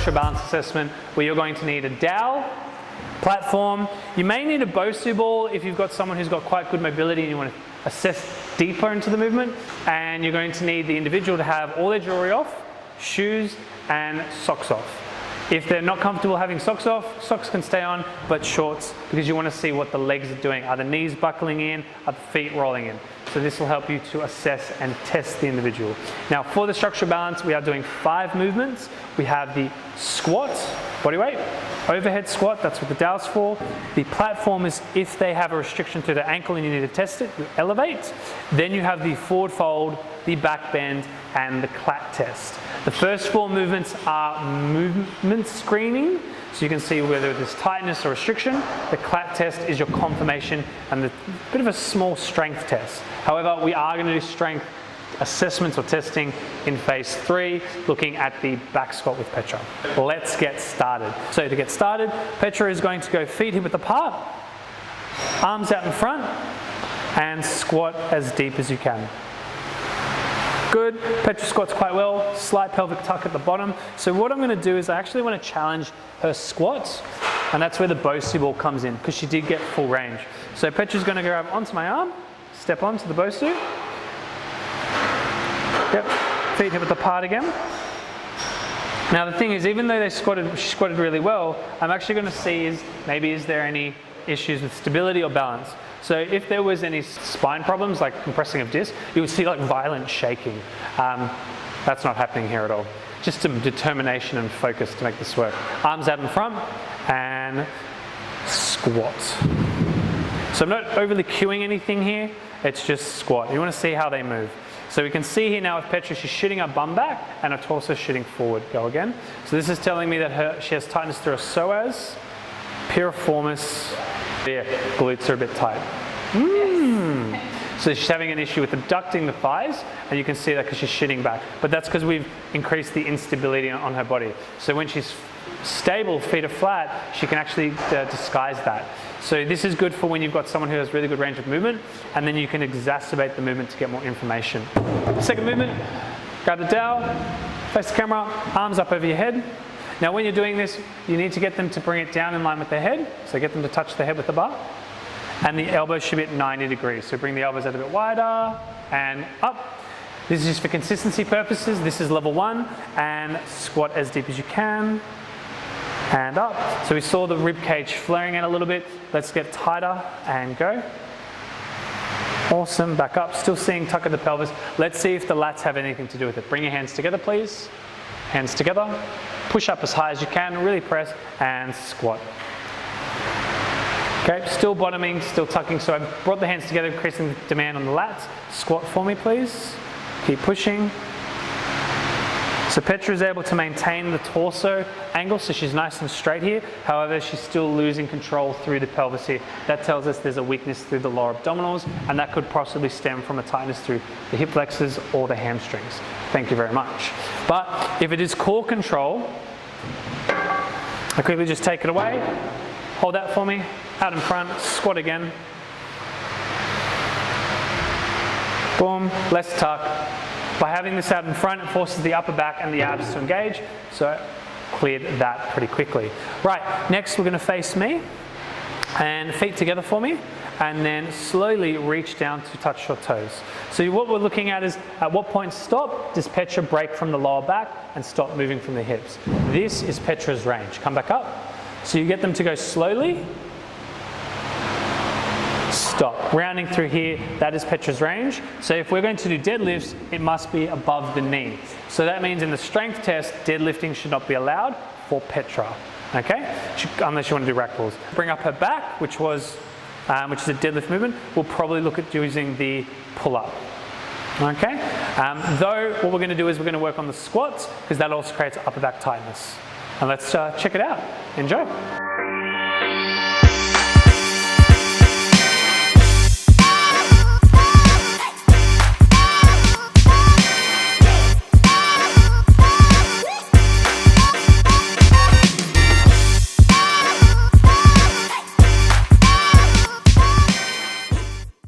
structural balance assessment where you're going to need a dowel, platform. You may need a Bosu ball if you've got someone who's got quite good mobility and you want to assess deeper into the movement. And you're going to need the individual to have all their jewelry off, shoes and socks off. If they're not comfortable having socks off, socks can stay on, but shorts, because you want to see what the legs are doing. Are the knees buckling in? Are the feet rolling in? So this will help you to assess and test the individual. Now for the structural balance, we are doing 5 movements. We have the squat, body weight, overhead squat, that's what the dowel's for. The platform is if they have a restriction to the ankle and you need to test it, you elevate. Then you have the forward fold, the back bend, and the clat test. The first 4 movements are movement screening, so you can see whether there's tightness or restriction. The clat test is your confirmation and a bit of a small strength test. However, we are going to do strength assessments or testing in phase 3, looking at the back squat with Petra. Let's get started. So to get started, Petra is going to go feet hip width apart, arms out in front, and squat as deep as you can. Good. Petra squats quite well. Slight pelvic tuck at the bottom. So what I'm going to do is I actually want to challenge her squats, and that's where the Bosu ball comes in, because she did get full range. So Petra's going to grab onto my arm, step onto the Bosu. Yep. Feet hip width apart again. Now the thing is, even though she squatted really well, I'm actually going to see is there any issues with stability or balance. So if there was any spine problems like compressing of disc, you would see like violent shaking. That's not happening here at all. Just some determination and focus to make this work. Arms out in front and squat. So I'm not overly cueing anything here, it's just squat. You want to see how they move. So we can see here now with Petra, she's shooting her bum back and her torso shooting forward. Go again. So this is telling me that she has tightness through her psoas, piriformis. Yeah, glutes are a bit tight. So she's having an issue with abducting the thighs, and you can see that because she's shitting back. But that's because we've increased the instability on her body. So when she's stable, feet are flat, she can actually disguise that. So this is good for when you've got someone who has really good range of movement, and then you can exacerbate the movement to get more information. Second movement, grab the dowel, face the camera, arms up over your head. Now when you're doing this, you need to get them to bring it down in line with their head. So get them to touch the head with the bar. And the elbows should be at 90 degrees. So bring the elbows out a bit wider and up. This is just for consistency purposes. This is level 1. And squat as deep as you can. And up. So we saw the rib cage flaring out a little bit. Let's get tighter and go. Awesome, back up. Still seeing tuck of the pelvis. Let's see if the lats have anything to do with it. Bring your hands together, please. Hands together. Push up as high as you can, really press, and squat. Okay, still bottoming, still tucking. So I brought the hands together, increasing the demand on the lats. Squat for me, please. Keep pushing. So Petra is able to maintain the torso angle, so she's nice and straight here. However, she's still losing control through the pelvis here. That tells us there's a weakness through the lower abdominals, and that could possibly stem from a tightness through the hip flexors or the hamstrings. Thank you very much. But if it is core control, I quickly just take it away. Hold that for me. Out in front, squat again. Boom, less tuck. By having this out in front, it forces the upper back and the abs to engage. So cleared that pretty quickly. Right, next we're going to face me. And feet together for me. And then slowly reach down to touch your toes. So what we're looking at is at what point stop does Petra break from the lower back and stop moving from the hips. This is Petra's range. Come back up. So you get them to go slowly. Stop. Rounding through here, that is Petra's range. So if we're going to do deadlifts, it must be above the knee. So that means in the strength test, deadlifting should not be allowed for Petra. Okay? Unless you want to do rack pulls. Bring up her back, which is a deadlift movement. We'll probably look at using the pull-up. Okay? Though what we're going to do is we're going to work on the squats, because that also creates upper back tightness. And let's check it out. Enjoy.